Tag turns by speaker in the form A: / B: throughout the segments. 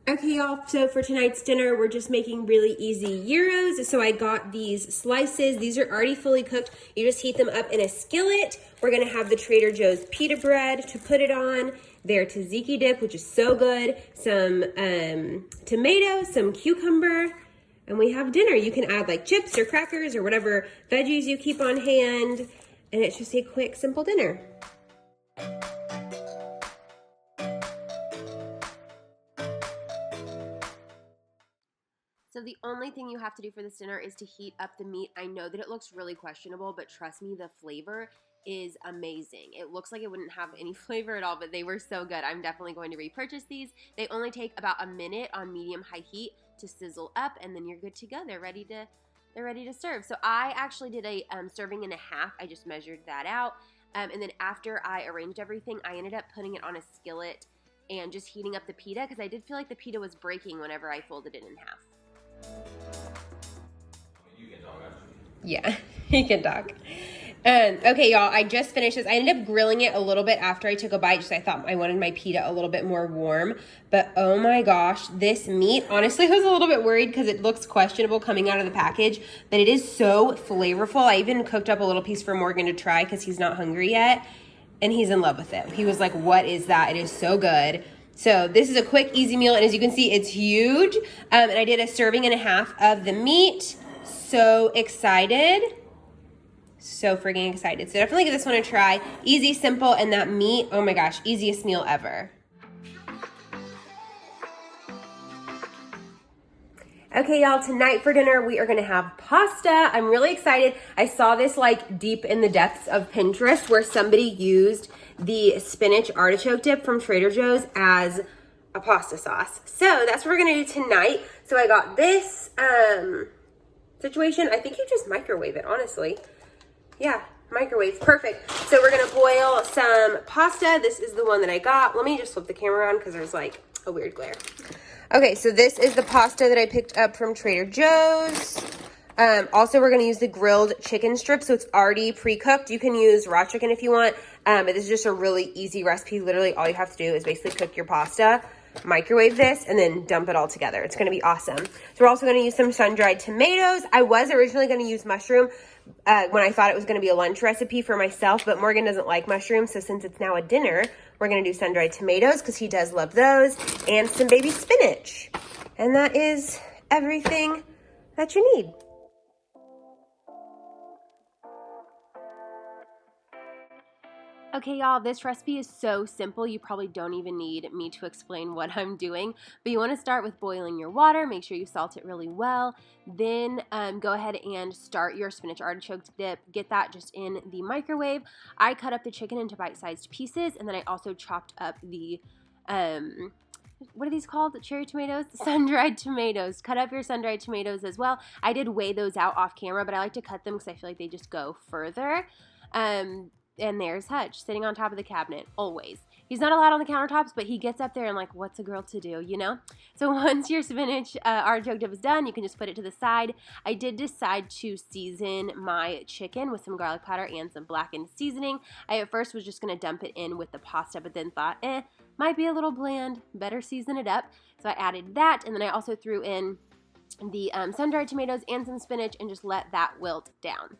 A: Okay, y'all, so for tonight's dinner, we're just making really easy gyros. So I got these slices. These are already fully cooked. You just heat them up in a skillet. We're gonna have the Trader Joe's pita bread to put it on, their tzatziki dip, which is so good, some tomatoes, some cucumber, and we have dinner. You can add like chips or crackers or whatever veggies you keep on hand, and it's just a quick, simple dinner. So the only thing you have to do for this dinner is to heat up the meat. I know that it looks really questionable, but trust me, the flavor is amazing. It looks like it wouldn't have any flavor at all, but they were so good. I'm definitely going to repurchase these. They only take about a minute on medium-high heat to sizzle up, and then you're good to go. They're ready to serve. So I actually did a serving and a half. I just measured that out. And then after I arranged everything, I ended up putting it on a skillet and just heating up the pita because I did feel like the pita was breaking whenever I folded it in half.
B: You can talk after.
A: Yeah, he can talk. Okay, y'all, I just finished this. I ended up grilling it a little bit after I took a bite, just I thought I wanted my pita a little bit more warm. But oh my gosh, this meat, honestly, I was a little bit worried because it looks questionable coming out of the package, but it is so flavorful. I even cooked up a little piece for Morgan to try because he's not hungry yet, and he's in love with it. He was like, what is that? It is so good. So this is a quick, easy meal, and as you can see, it's huge. And I did a serving and a half of the meat. So excited. So freaking excited. So definitely give this one a try. Easy, simple, and that meat, oh my gosh, easiest meal ever. Okay, y'all, tonight for dinner, we are gonna have pasta. I'm really excited. I saw this like deep in the depths of Pinterest where somebody used the spinach artichoke dip from Trader Joe's as a pasta sauce. So that's what we're gonna do tonight. So I got this situation. I think you just microwave it, honestly. Yeah, microwave, perfect. So we're gonna boil some pasta. This is the one that I got. Let me just flip the camera around because there's like a weird glare. Okay, so this is the pasta that I picked up from Trader Joe's. Also, we're gonna use the grilled chicken strips, so it's already pre-cooked. You can use raw chicken if you want, but this is just a really easy recipe. Literally, all you have to do is basically cook your pasta, microwave this, and then dump it all together. It's gonna be awesome. So we're also gonna use some sun-dried tomatoes. I was originally gonna use mushroom when I thought it was gonna be a lunch recipe for myself, but Morgan doesn't like mushrooms, so since it's now a dinner, we're gonna do sun-dried tomatoes because he does love those, and some baby spinach. And that is everything that you need. Okay, y'all, this recipe is so simple, you probably don't even need me to explain what I'm doing, but you want to start with boiling your water, make sure you salt it really well, then go ahead and start your spinach artichoke dip, get that just in the microwave. I cut up the chicken into bite-sized pieces, and then I also chopped up the, what are these called? The cherry tomatoes? The sun-dried tomatoes. Cut up your sun-dried tomatoes as well. I did weigh those out off camera, but I like to cut them because I feel like they just go further. And there's Hutch sitting on top of the cabinet, always. He's not allowed on the countertops, but he gets up there and like, what's a girl to do, you know? So once your spinach artichoke dip is done, you can just put it to the side. I did decide to season my chicken with some garlic powder and some blackened seasoning. I at first was just gonna dump it in with the pasta, but then thought, might be a little bland, better season it up. So I added that, and then I also threw in the sun-dried tomatoes and some spinach and just let that wilt down.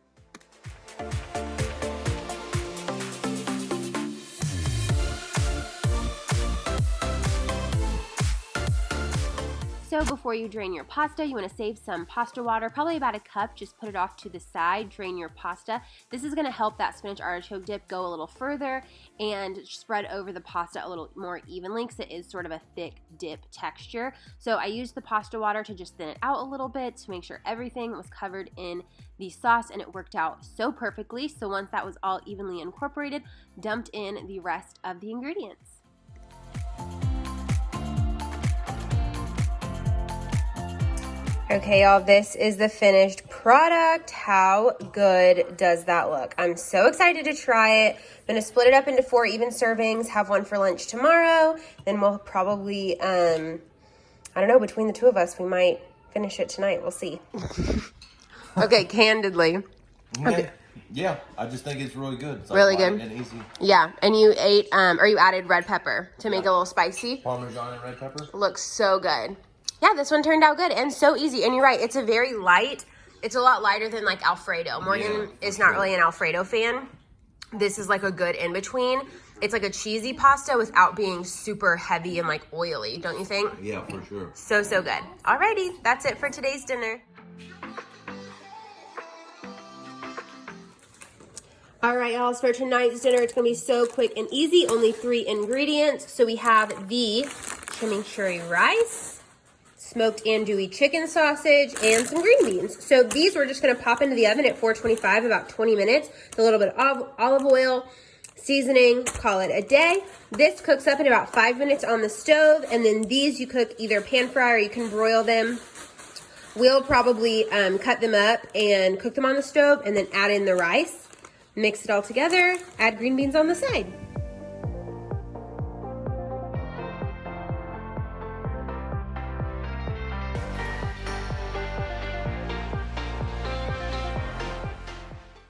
A: So before you drain your pasta, you want to save some pasta water, probably about a cup. Just put it off to the side, drain your pasta. This is going to help that spinach artichoke dip go a little further and spread over the pasta a little more evenly because it is sort of a thick dip texture. So I used the pasta water to just thin it out a little bit to make sure everything was covered in the sauce, and it worked out so perfectly. So once that was all evenly incorporated, dumped in the rest of the ingredients. Okay, y'all, this is the finished product. How good does that look? I'm so excited to try it. I'm gonna split it up into 4 even servings, have one for lunch tomorrow. Then we'll probably, I don't know, between the two of us, we might finish it tonight. We'll see. Okay, candidly. Okay.
B: Yeah, I just think it's really good. It's like
A: Really good
B: and easy.
A: Yeah, and you ate or you added red pepper to make it a little spicy.
B: Parmesan and red pepper.
A: Looks so good. Yeah, this one turned out good and so easy. And you're right, it's a very light. It's a lot lighter than like Alfredo. Morgan is not really an Alfredo fan. This is like a good in between. It's like a cheesy pasta without being super heavy and like oily, don't you think?
B: Yeah, for sure.
A: So good. Alrighty, that's it for today's dinner. All right, y'all, so for tonight's dinner, it's gonna be so quick and easy, only 3 ingredients. So we have the chimichurri rice, smoked andouille chicken sausage, and some green beans. So these we're just gonna pop into the oven at 425, about 20 minutes, with a little bit of olive oil, seasoning, call it a day. This cooks up in about 5 minutes on the stove, and then these you cook either pan fry or you can broil them. We'll probably cut them up and cook them on the stove and then add in the rice. Mix it all together, add green beans on the side.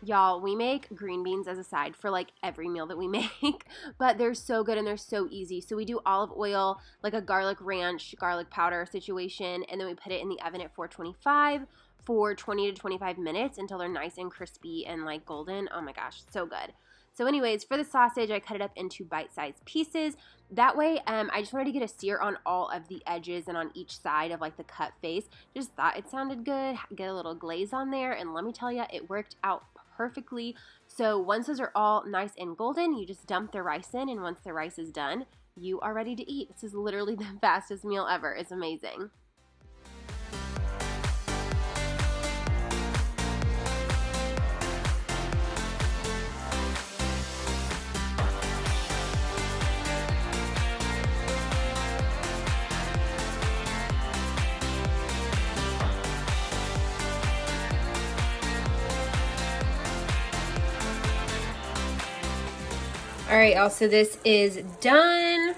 A: Y'all, we make green beans as a side for like every meal that we make, but they're so good and they're so easy. So we do olive oil, like a garlic ranch, garlic powder situation, and then we put it in the oven at 425 for 20 to 25 minutes until they're nice and crispy and like golden. Oh my gosh, so good. So anyways, for the sausage, I cut it up into bite-sized pieces. That way, I just wanted to get a sear on all of the edges and on each side of like the cut face. Just thought it sounded good, get a little glaze on there, and let me tell you, it worked out perfectly. So once those are all nice and golden, you just dump the rice in, and once the rice is done, you are ready to eat. This is literally the fastest meal ever. It's amazing. All right, y'all, so this is done.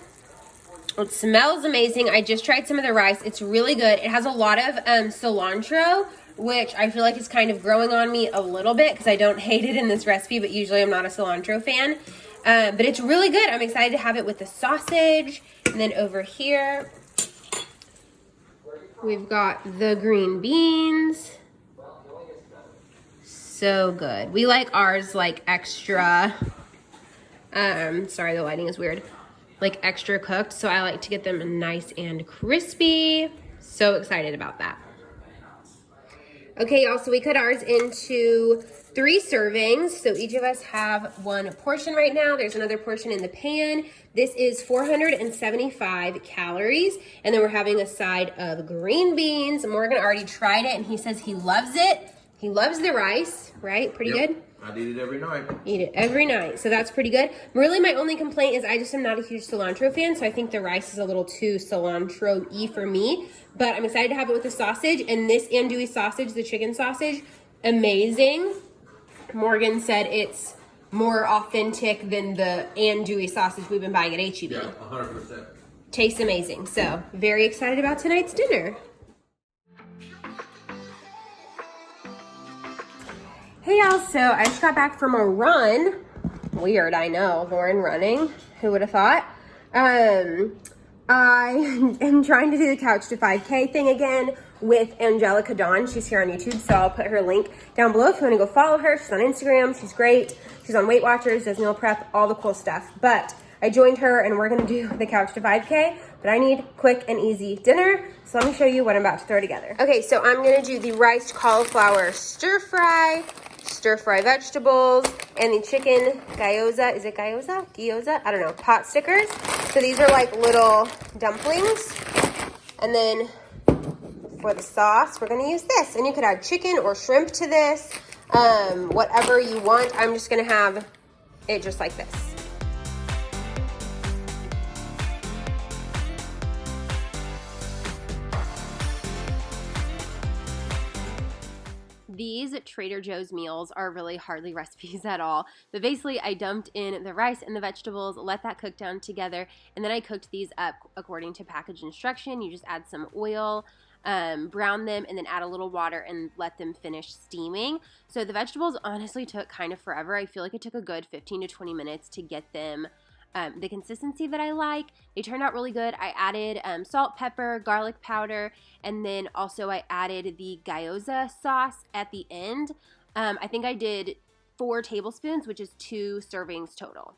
A: It smells amazing. I just tried some of the rice. It's really good. It has a lot of cilantro, which I feel like is kind of growing on me a little bit because I don't hate it in this recipe, but usually I'm not a cilantro fan. But it's really good. I'm excited to have it with the sausage. And then over here, we've got the green beans. So good. We like ours like extra... sorry, the lighting is weird. Like extra cooked, so I like to get them nice and crispy. So excited about that. Okay, y'all, so we cut ours into 3 servings. So each of us have 1 portion right now. There's another portion in the pan. This is 475 calories. And then we're having a side of green beans. Morgan already tried it and he says he loves it. He loves the rice, right? Pretty good?
B: I eat it every night.
A: Eat it every night, so that's pretty good. Really, my only complaint is I just am not a huge cilantro fan, so I think the rice is a little too cilantro-y for me. But I'm excited to have it with the sausage, and this andouille sausage, the chicken sausage, amazing. Morgan said it's more authentic than the andouille sausage we've been buying at H-E-B.
B: Yeah, 100%.
A: Tastes amazing, so very excited about tonight's dinner. Hey y'all, so I just got back from a run. Weird, I know, Lauren running. Who would have thought? I am trying to do the Couch to 5K thing again with Angelica Dawn. She's here on YouTube, so I'll put her link down below if you want to go follow her. She's on Instagram. She's great. She's on Weight Watchers, does meal prep, all the cool stuff. But I joined her and we're going to do the Couch to 5K, but I need quick and easy dinner. So let me show you what I'm about to throw together. Okay, so I'm going to do the riced cauliflower stir fry vegetables, and the chicken gyoza. Is it gyoza? Gyoza? I don't know. Pot stickers. So these are like little dumplings. And then for the sauce, we're going to use this. And you could add chicken or shrimp to this. Whatever you want. I'm just going to have it just like this. These Trader Joe's meals are really hardly recipes at all, but basically I dumped in the rice and the vegetables, let that cook down together, and then I cooked these up according to package instruction. You just add some oil, brown them, and then add a little water and let them finish steaming. So the vegetables honestly took kind of forever. I feel like it took a good 15 to 20 minutes to get them the consistency that I like. They turned out really good. I added salt, pepper, garlic powder, and then also I added the gyoza sauce at the end. I think I did 4 tablespoons, which is 2 servings total.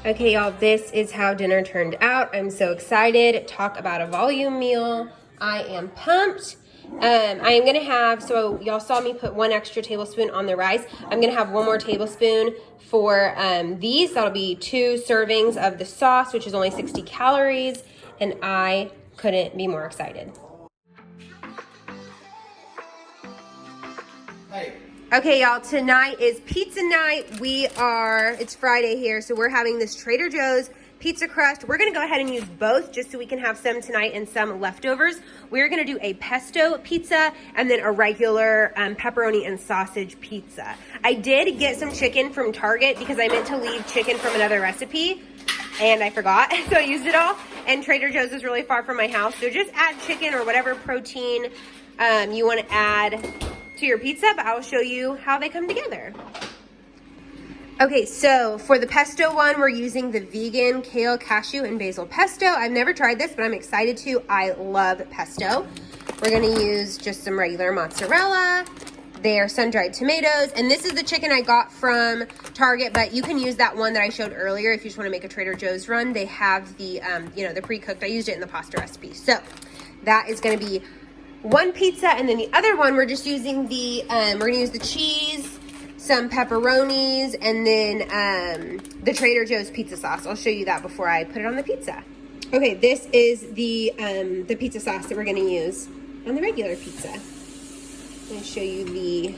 A: Okay, y'all, this is how dinner turned out. I'm so excited. Talk about a volume meal. I am pumped. I am gonna have, so y'all saw me put 1 extra tablespoon on the rice. I'm gonna have 1 more tablespoon for these. That'll be 2 servings of the sauce, which is only 60 calories, and I couldn't be more excited.
B: Hey.
A: Okay, y'all, tonight is pizza night. It's Friday here, so we're having this Trader Joe's pizza crust. We're gonna go ahead and use both just so we can have some tonight and some leftovers. We're gonna do a pesto pizza and then a regular pepperoni and sausage pizza. I did get some chicken from Target because I meant to leave chicken from another recipe and I forgot, so I used it all. And Trader Joe's is really far from my house, so just add chicken or whatever protein you wanna add to your pizza, but I'll show you how they come together. Okay, so for the pesto one, we're using the vegan kale, cashew, and basil pesto. I've never tried this, but I'm excited to. I love pesto. We're gonna use just some regular mozzarella. They're sun-dried tomatoes, and this is the chicken I got from Target, but you can use that one that I showed earlier if you just wanna make a Trader Joe's run. They have the, the pre-cooked. I used it in the pasta recipe. So that is gonna be 1 pizza, and then the other one, we're just using the, we're gonna use the cheese, some pepperonis, and then the Trader Joe's pizza sauce. I'll show you that before I put it on the pizza. Okay, this is the pizza sauce that we're gonna use on the regular pizza. I'm gonna show you the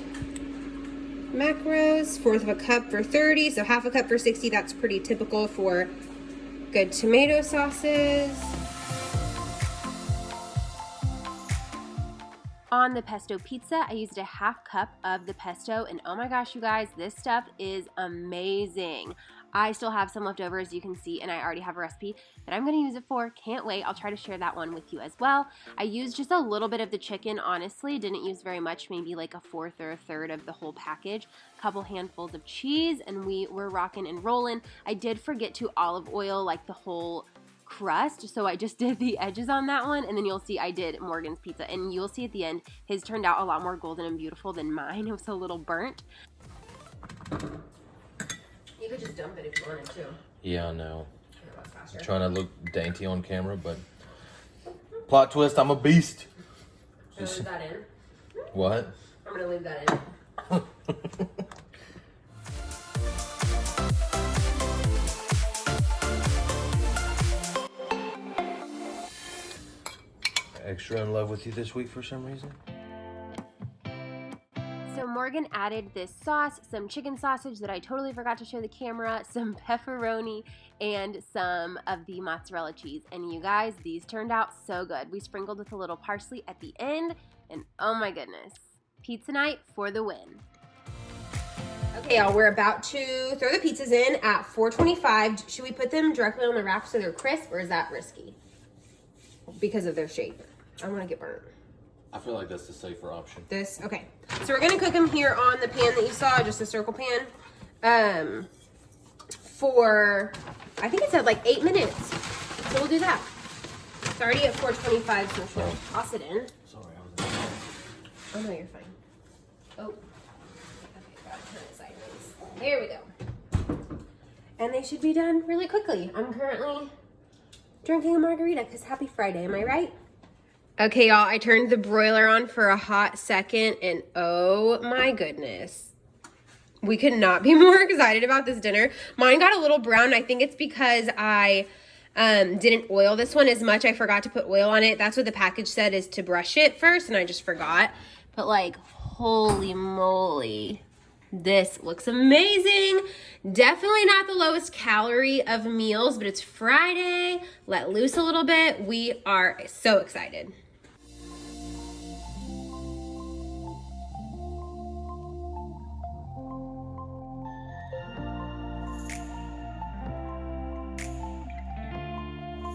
A: macros. 1/4 of a cup for 30, so 1/2 a cup for 60. That's pretty typical for good tomato sauces. On the pesto pizza, I used a 1/2 cup of the pesto, and oh my gosh, you guys, this stuff is amazing. I still have some left over, as you can see, and I already have a recipe that I'm going to use it for. Can't wait. I'll try to share that one with you as well. I used just a little bit of the chicken, honestly. Didn't use very much, maybe like 1/4 or 1/3 of the whole package. A couple handfuls of cheese, and we were rocking and rolling. I did forget to olive oil like the whole crust, so I just did the edges on that one, and then you'll see I did Morgan's pizza, and you'll see at the end his turned out a lot more golden and beautiful than mine. It was a little burnt. You could just dump it if you wanted to.
B: Yeah, I know. I'm trying to look dainty on camera, but plot twist, I'm a beast.
A: I'm gonna leave that in.
B: What?
A: I'm gonna leave that in.
B: Extra in love with you this week for some reason?
A: So Morgan added this sauce, some chicken sausage that I totally forgot to show the camera, some pepperoni, and some of the mozzarella cheese. And you guys, these turned out so good. We sprinkled with a little parsley at the end, and oh my goodness. Pizza night for the win. Okay, y'all, we're about to throw the pizzas in at 425. Should we put them directly on the rack so they're crisp, or is that risky? Because of their shape. I don't want to get burnt.
B: I feel like that's the safer option.
A: Okay. So we're gonna cook them here on the pan that you saw, just a circle pan, for, I think it's at like 8 minutes. So we'll do that. It's already at 425, so we'll toss it in.
B: Sorry, I was in.
A: Oh no, you're fine. Oh. Okay, gotta turn it sideways. There we go. And they should be done really quickly. I'm currently drinking a margarita because happy Friday, am I right? Okay, y'all, I turned the broiler on for a hot second, and oh my goodness. We could not be more excited about this dinner. Mine got a little brown. I think it's because I didn't oil this one as much. I forgot to put oil on it. That's what the package said, is to brush it first, and I just forgot. but like, holy moly. This looks amazing. Definitely not the lowest calorie of meals, but it's Friday. Let loose a little bit. We are so excited.